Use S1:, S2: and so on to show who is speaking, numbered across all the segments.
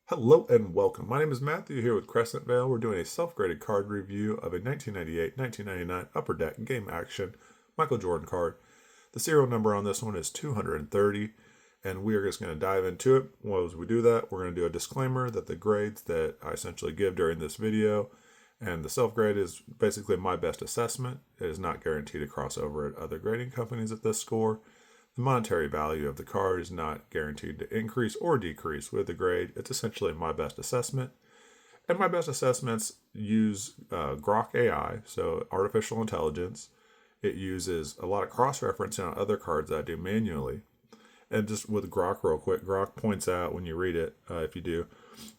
S1: Hello and welcome. My name is Matthew here with Crescent Vale. We're doing a self-graded card review of a 1998-1999 Upper Deck Game Action Michael Jordan card. The serial number on this one is 230, and we are just going to dive into it. Well, as we do that, we're going to do a disclaimer that the grades that I essentially give during this video and the self-grade is basically my best assessment. It is not guaranteed to cross over at other grading companies at this score. The monetary value of the card is not guaranteed to increase or decrease with the grade. It's essentially my best assessment. And my best assessments use Grok AI, so artificial intelligence. It uses a lot of cross-referencing on other cards that I do manually. And just with Grok real quick, Grok points out when you read it, if you do,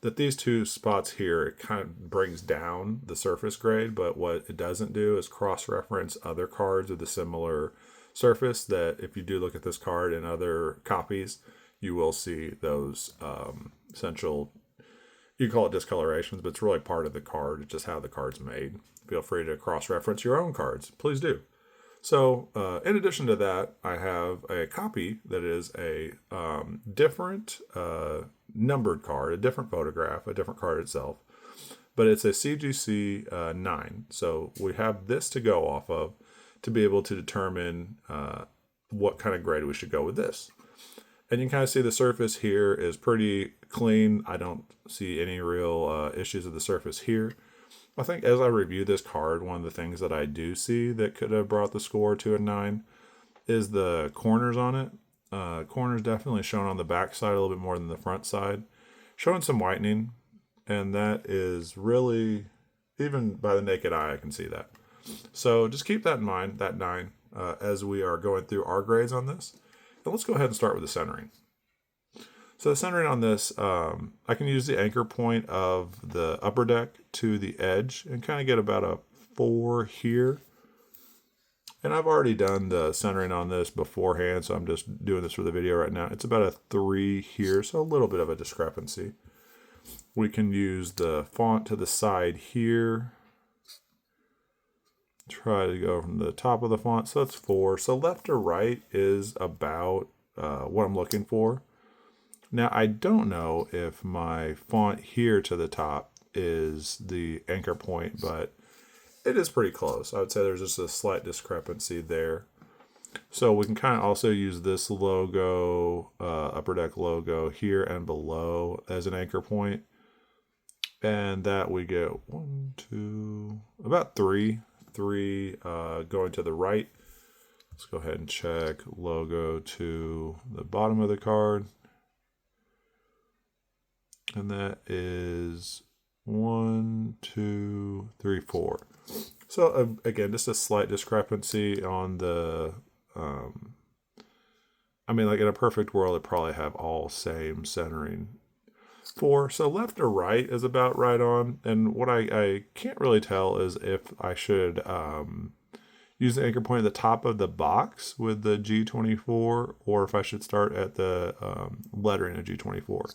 S1: that these two spots here, it kind of brings down the surface grade, but what it doesn't do is cross-reference other cards with a similar surface that if you do look at this card in other copies, you will see those essential, you call it discolorations, but it's really part of the card. It's just how the card's made. Feel free to cross-reference your own cards. Please do. So in addition to that, I have a copy that is a different numbered card, a different photograph, a different card itself, but it's a CGC 9. So we have this to go off of to be able to determine what kind of grade we should go with this. And you can kind of see the surface here is pretty clean. I don't see any real issues with the surface here. I think as I review this card, one of the things that I do see that could have brought the score to a 9 is the corners on it. Corners definitely shown on the back side a little bit more than the front side. Showing some whitening, and that is really, even by the naked eye, I can see that. So just keep that in mind, that 9, as we are going through our grades on this. And let's go ahead and start with the centering. So the centering on this, I can use the anchor point of the upper deck to the edge and kind of get about a 4 here. And I've already done the centering on this beforehand, so I'm just doing this for the video right now. It's about a 3 here, so a little bit of a discrepancy. We can use the font to the side here. Try to go from the top of the font, so that's 4. So left to right is about what I'm looking for. Now, I don't know if my font here to the top is the anchor point, but it is pretty close. I would say there's just a slight discrepancy there. So we can kind of also use this logo, Upper Deck logo here and below as an anchor point. And that we get 1, 2, about 3 going to the right. Let's go ahead and check logo to the bottom of the card. And that is 1, 2, 3, 4. So again, just a slight discrepancy on the, I mean, like in a perfect world, it'd probably have all same centering. 4. So left or right is about right on. And what I can't really tell is if I should use the anchor point at the top of the box with the G24, or if I should start at the lettering of G24.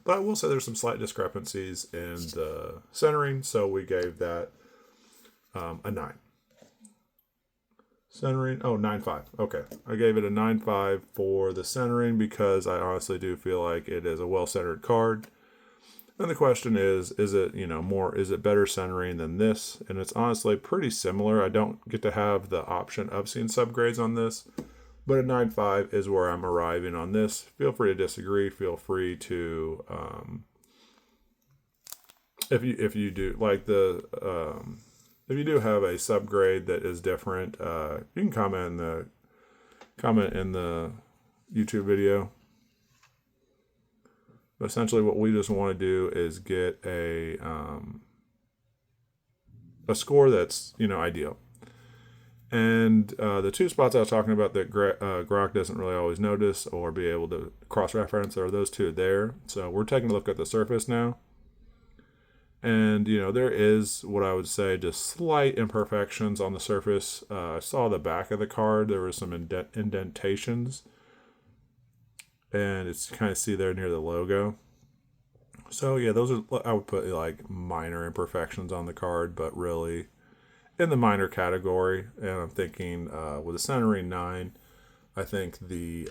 S1: But I will say there's some slight discrepancies in the centering, so we gave that a 9. Centering, 9.5. Okay, I gave it a 9.5 for the centering because I honestly do feel like it is a well-centered card. And the question is it, is it better centering than this? And it's honestly pretty similar. I don't get to have the option of seeing subgrades on this, but a 9.5 is where I'm arriving on this. Feel free to disagree. Feel free to, if you do like the, if you do have a subgrade that is different, you can comment in the YouTube video. But essentially, what we just want to do is get a score that's ideal. And the 2 spots I was talking about that Grok doesn't really always notice or be able to cross-reference are those 2 there. So we're taking a look at the surface now. And, there is what I would say just slight imperfections on the surface. I saw the back of the card. There were some indentations. And it's kind of see there near the logo. So, yeah, those are, I would put like minor imperfections on the card, but really in the minor category. And I'm thinking with the centering 9, I think the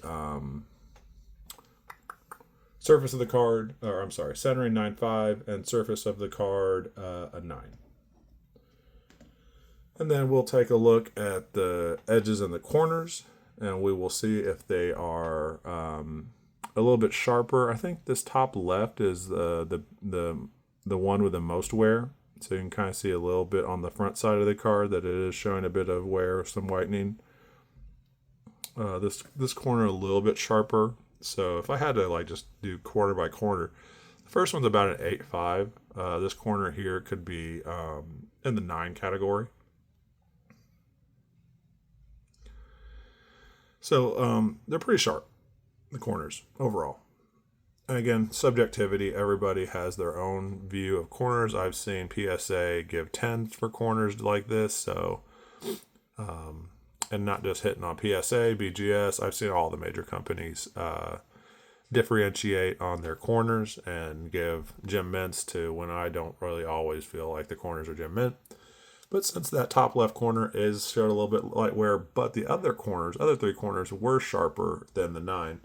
S1: Surface of the card, or I'm sorry, centering 9.5, and surface of the card a 9. And then we'll take a look at the edges and the corners, and we will see if they are a little bit sharper. I think this top left is the one with the most wear. So you can kind of see a little bit on the front side of the card that it is showing a bit of wear, some whitening. This corner a little bit sharper. So if I had to like just do corner by corner, the first one's about an 8.5. This corner here could be in the 9 category. So they're pretty sharp, the corners overall. And again, subjectivity, everybody has their own view of corners. I've seen PSA give 10s for corners like this. So, and not just hitting on PSA, BGS. I've seen all the major companies differentiate on their corners and give gem mints to when I don't really always feel like the corners are gem mint. But since that top left corner is showed a little bit light wear, but the other 3 corners were sharper than the 9,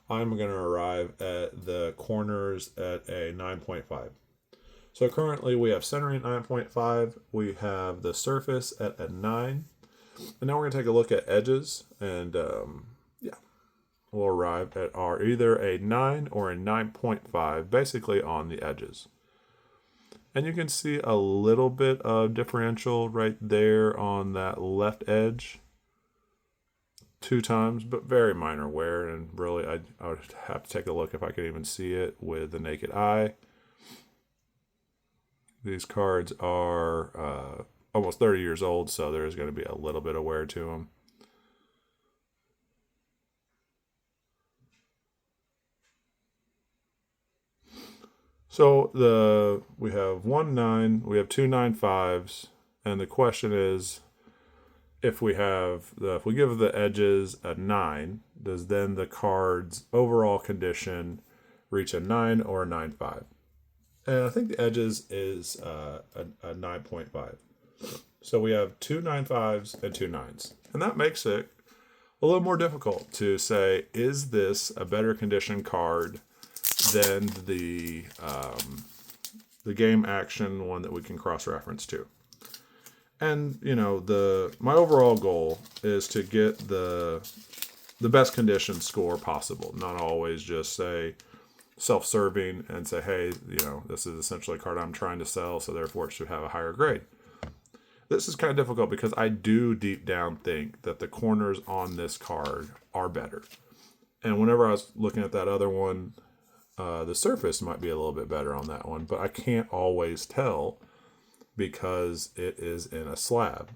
S1: I'm going to arrive at the corners at a 9.5. So currently we have centering 9.5. We have the surface at a 9. And now we're going to take a look at edges. And we'll arrive at either a 9 or a 9.5, basically on the edges. And you can see a little bit of differential right there on that left edge. 2 times, but very minor wear, and really I would have to take a look if I could even see it with the naked eye. These cards are almost 30 years old, so there's going to be a little bit of wear to them. So we have 1 9, we have 2 9.5s, and the question is, if we give the edges a 9, does then the card's overall condition reach a 9 or a 9.5? And I think the edges is a 9.5. So we have 2 9.5s and 2 9s. And that makes it a little more difficult to say, is this a better condition card than the game action one that we can cross-reference to? And, my overall goal is to get the best condition score possible. Not always just say self-serving and say, hey, this is essentially a card I'm trying to sell, so therefore it should have a higher grade. This is kind of difficult because I do deep down think that the corners on this card are better. And whenever I was looking at that other one, the surface might be a little bit better on that one, but I can't always tell because it is in a slab.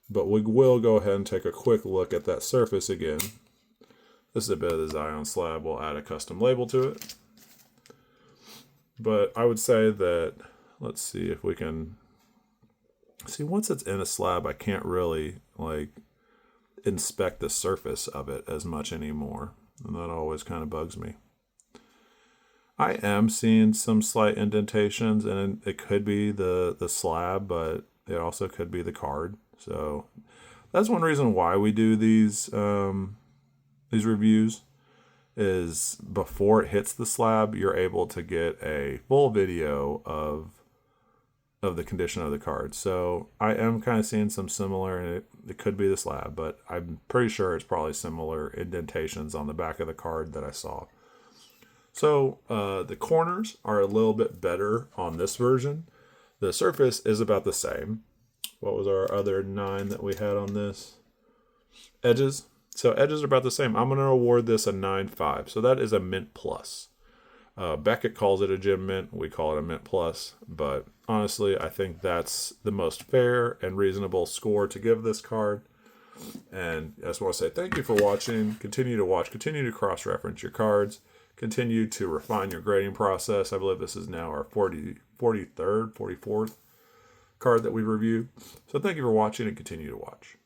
S1: But we will go ahead and take a quick look at that surface again. This is a bit of the Zion slab. We'll add a custom label to it. But I would say that, let's see if we can see, once it's in a slab, I can't really inspect the surface of it as much anymore. And that always kind of bugs me. I am seeing some slight indentations, and it could be the slab, but it also could be the card. So that's one reason why we do these reviews, is before it hits the slab, you're able to get a full video of the condition of the card. So I am kind of seeing some similar, and it could be the slab, but I'm pretty sure it's probably similar indentations on the back of the card that I saw. So the corners are a little bit better on this version. The surface is about the same. What was our other 9 that we had on this? Edges. So edges are about the same. I'm going to award this a 9.5. So that is a Mint Plus. Beckett calls it a Gem Mint. We call it a Mint Plus. But honestly, I think that's the most fair and reasonable score to give this card. And I just want to say thank you for watching. Continue to watch. Continue to cross-reference your cards. Continue to refine your grading process. I believe this is now our 44th card that we reviewed. So thank you for watching and continue to watch.